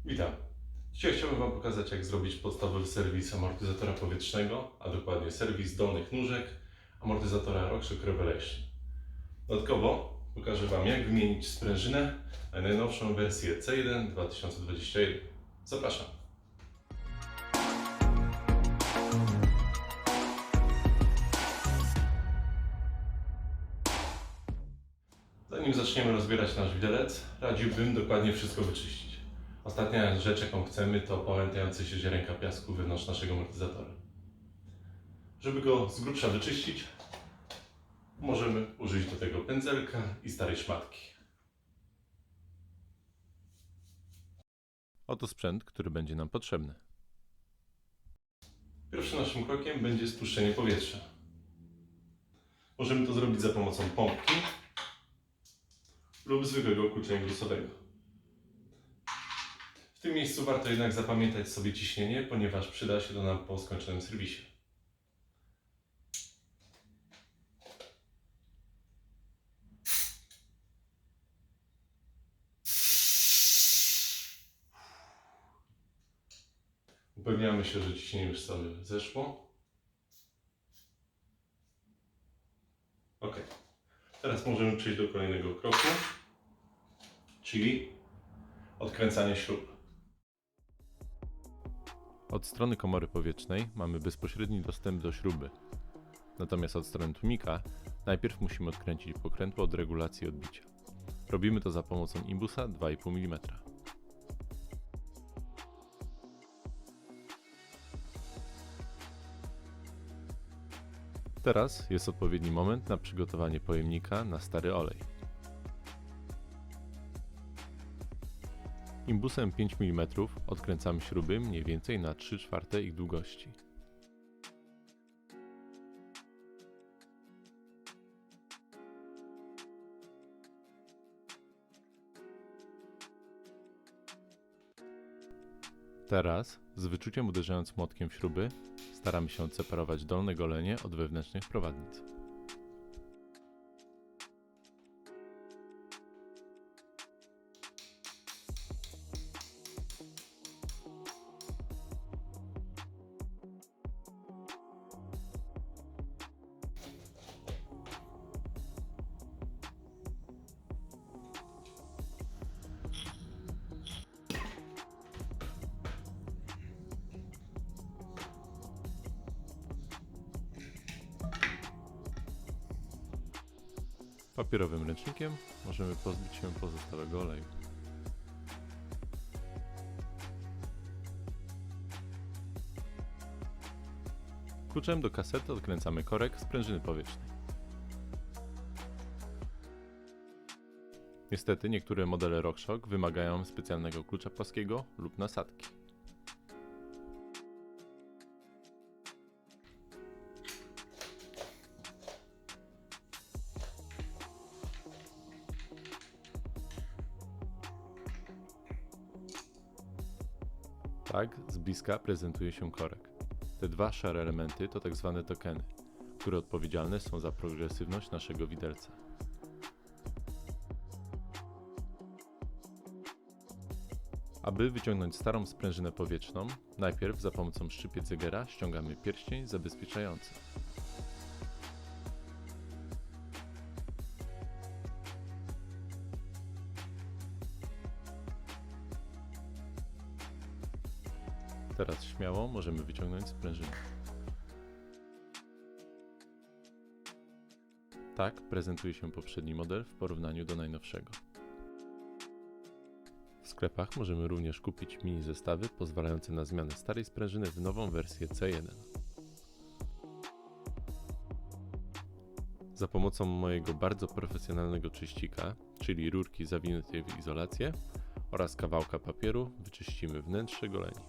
Witam. Dzisiaj chciałbym Wam pokazać, jak zrobić podstawowy serwis amortyzatora powietrznego, a dokładnie serwis dolnych nóżek amortyzatora RockShox Revelation. Dodatkowo pokażę Wam, jak wymienić sprężynę na najnowszą wersję C1 2021. Zapraszam. Zanim zaczniemy rozbierać nasz widelec, radziłbym dokładnie wszystko wyczyścić. Ostatnia rzecz, jaką chcemy, to pałętające się ziarenka piasku wewnątrz naszego amortyzatora. Żeby go z grubsza wyczyścić, możemy użyć do tego pędzelka i starej szmatki. Oto sprzęt, który będzie nam potrzebny. Pierwszym naszym krokiem będzie spuszczenie powietrza. Możemy to zrobić za pomocą pompki lub zwykłego klucza ingrusowego. W tym miejscu warto jednak zapamiętać sobie ciśnienie, ponieważ przyda się to nam po skończonym serwisie. Upewniamy się, że ciśnienie już sobie zeszło. Ok. Teraz możemy przejść do kolejnego kroku, czyli odkręcanie śrub. Od strony komory powietrznej mamy bezpośredni dostęp do śruby. Natomiast od strony tłumika najpierw musimy odkręcić pokrętło od regulacji odbicia. Robimy to za pomocą imbusa 2,5 mm. Teraz jest odpowiedni moment na przygotowanie pojemnika na stary olej. Imbusem 5 mm odkręcamy śruby mniej więcej na 3/4 ich długości. Teraz, z wyczuciem uderzając młotkiem w śruby, staramy się odseparować dolne golenie od wewnętrznych prowadnic. Papierowym ręcznikiem możemy pozbyć się pozostałego oleju. Kluczem do kasety odkręcamy korek sprężyny powietrznej. Niestety niektóre modele RockShox wymagają specjalnego klucza płaskiego lub nasadki. Tak z bliska prezentuje się korek. Te dwa szare elementy to tak zwane tokeny, które odpowiedzialne są za progresywność naszego widelca. Aby wyciągnąć starą sprężynę powietrzną, najpierw za pomocą szczypiec Zegera ściągamy pierścień zabezpieczający. Teraz śmiało możemy wyciągnąć sprężynę. Tak prezentuje się poprzedni model w porównaniu do najnowszego. W sklepach możemy również kupić mini zestawy pozwalające na zmianę starej sprężyny w nową wersję C1. Za pomocą mojego bardzo profesjonalnego czyścika, czyli rurki zawiniętej w izolację oraz kawałka papieru, wyczyścimy wnętrze goleni.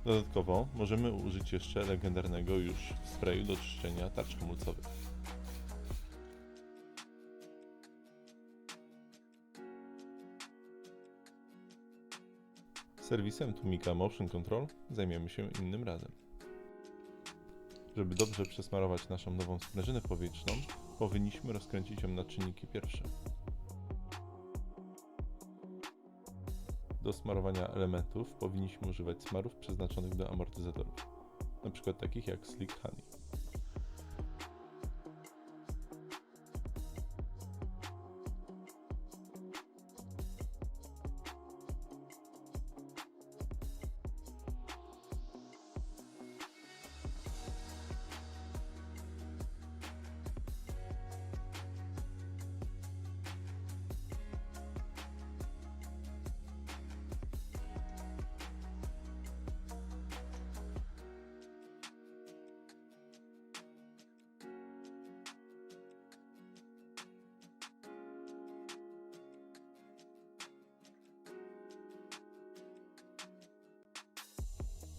Dodatkowo możemy użyć jeszcze legendarnego już sprayu do czyszczenia tarcz hamulcowych. Serwisem Tmika Motion Control zajmiemy się innym razem. Żeby dobrze przesmarować naszą nową sprężynę powietrzną, powinniśmy rozkręcić ją na czynniki pierwsze. Do smarowania elementów powinniśmy używać smarów przeznaczonych do amortyzatorów, np. takich jak Slick Honey.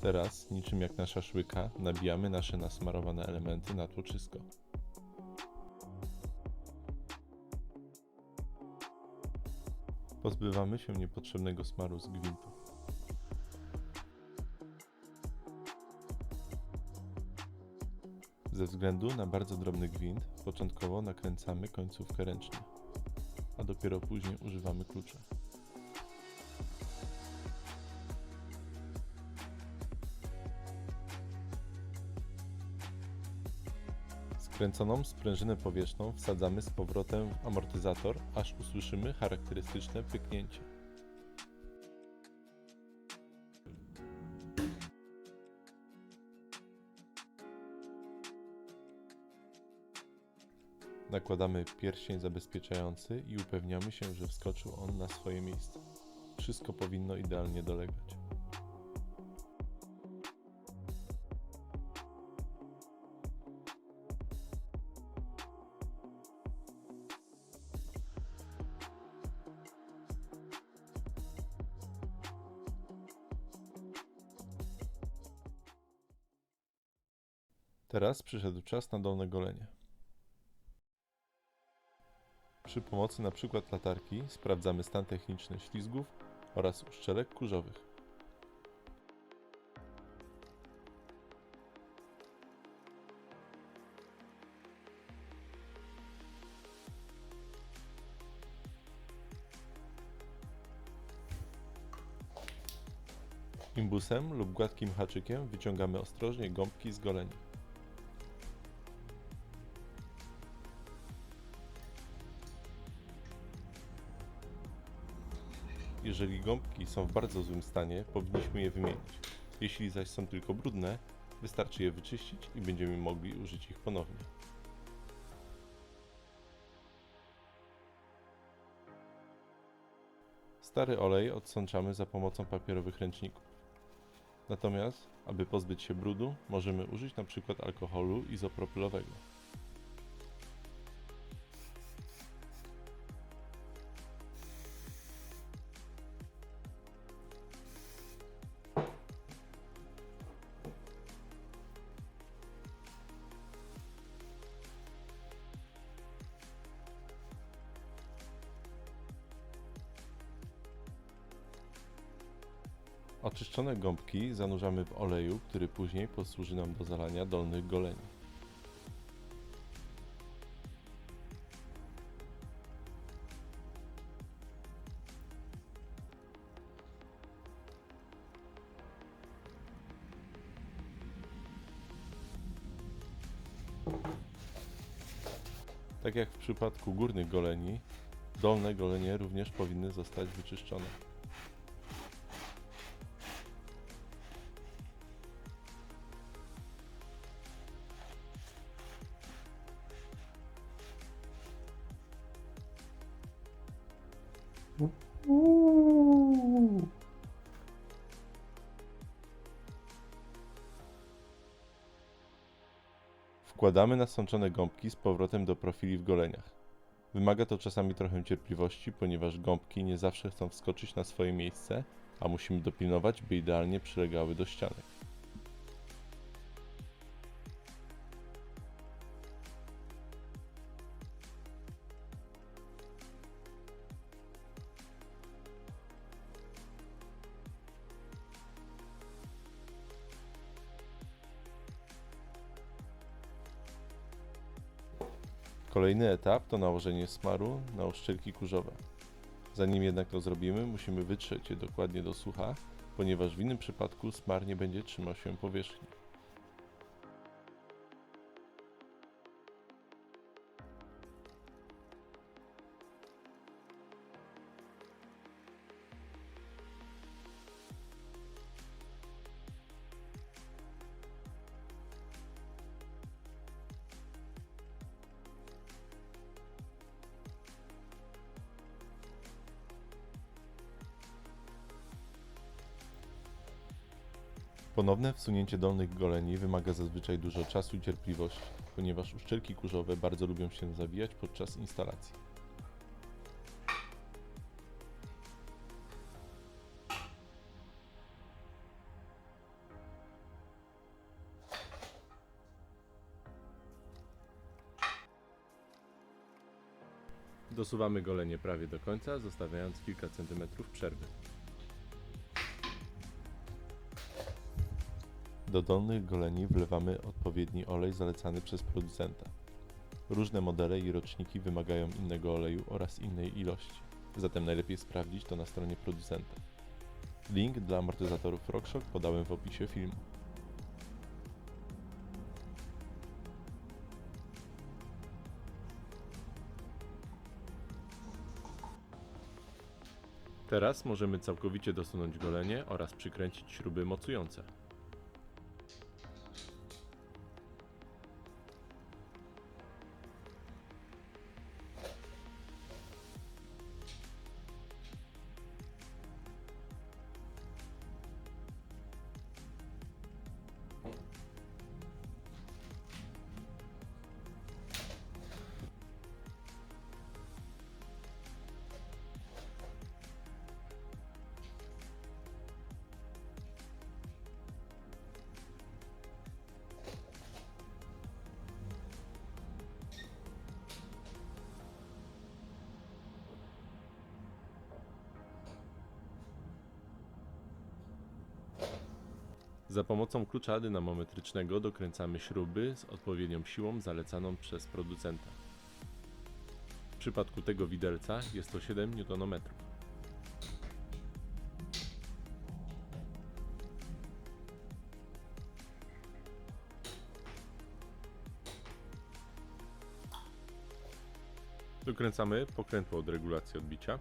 Teraz, niczym jak nasza szłyka, nabijamy nasze nasmarowane elementy na tłoczysko. Pozbywamy się niepotrzebnego smaru z gwintu. Ze względu na bardzo drobny gwint, początkowo nakręcamy końcówkę ręcznie, a dopiero później używamy klucza. Skręconą sprężynę powietrzną wsadzamy z powrotem w amortyzator, aż usłyszymy charakterystyczne pyknięcie. Nakładamy pierścień zabezpieczający i upewniamy się, że wskoczył on na swoje miejsce. Wszystko powinno idealnie dolegać. Teraz przyszedł czas na dolne golenie. Przy pomocy np. latarki sprawdzamy stan techniczny ślizgów oraz uszczelek kurzowych. Imbusem lub gładkim haczykiem wyciągamy ostrożnie gąbki z goleni. Jeżeli gąbki są w bardzo złym stanie, powinniśmy je wymienić. Jeśli zaś są tylko brudne, wystarczy je wyczyścić i będziemy mogli użyć ich ponownie. Stary olej odsączamy za pomocą papierowych ręczników. Natomiast, aby pozbyć się brudu, możemy użyć np. alkoholu izopropylowego. Oczyszczone gąbki zanurzamy w oleju, który później posłuży nam do zalania dolnych goleni. Tak jak w przypadku górnych goleni, dolne golenie również powinny zostać wyczyszczone. Wkładamy nasączone gąbki z powrotem do profili w goleniach. Wymaga to czasami trochę cierpliwości, ponieważ gąbki nie zawsze chcą wskoczyć na swoje miejsce, a musimy dopilnować, by idealnie przylegały do ścianek. Kolejny etap to nałożenie smaru na uszczelki kurzowe. Zanim jednak to zrobimy, musimy wytrzeć je dokładnie do sucha, ponieważ w innym przypadku smar nie będzie trzymał się powierzchni. Ponowne wsunięcie dolnych goleni wymaga zazwyczaj dużo czasu i cierpliwości, ponieważ uszczelki kurzowe bardzo lubią się zawijać podczas instalacji. Dosuwamy golenie prawie do końca, zostawiając kilka centymetrów przerwy. Do dolnych goleni wlewamy odpowiedni olej zalecany przez producenta. Różne modele i roczniki wymagają innego oleju oraz innej ilości, zatem najlepiej sprawdzić to na stronie producenta. Link dla amortyzatorów RockShox podałem w opisie filmu. Teraz możemy całkowicie dosunąć golenie oraz przykręcić śruby mocujące. Za pomocą klucza dynamometrycznego dokręcamy śruby z odpowiednią siłą zalecaną przez producenta. W przypadku tego widelca jest to 7 Nm. Dokręcamy pokrętło od regulacji odbicia.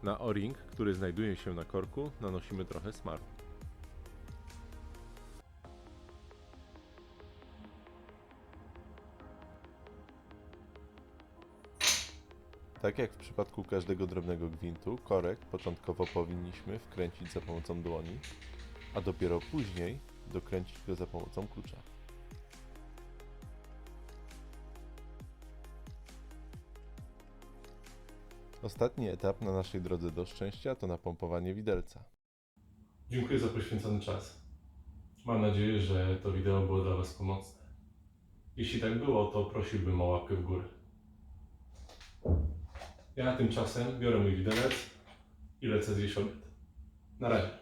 Na o-ring, który znajduje się na korku, nanosimy trochę smaru. Tak jak w przypadku każdego drobnego gwintu, korek początkowo powinniśmy wkręcić za pomocą dłoni, a dopiero później dokręcić go za pomocą klucza. Ostatni etap na naszej drodze do szczęścia to napompowanie widelca. Dziękuję za poświęcony czas. Mam nadzieję, że to wideo było dla Was pomocne. Jeśli tak było, to prosiłbym o łapkę w górę. Ja tymczasem biorę mój widelec i lecę zjeść obiad. Na razie.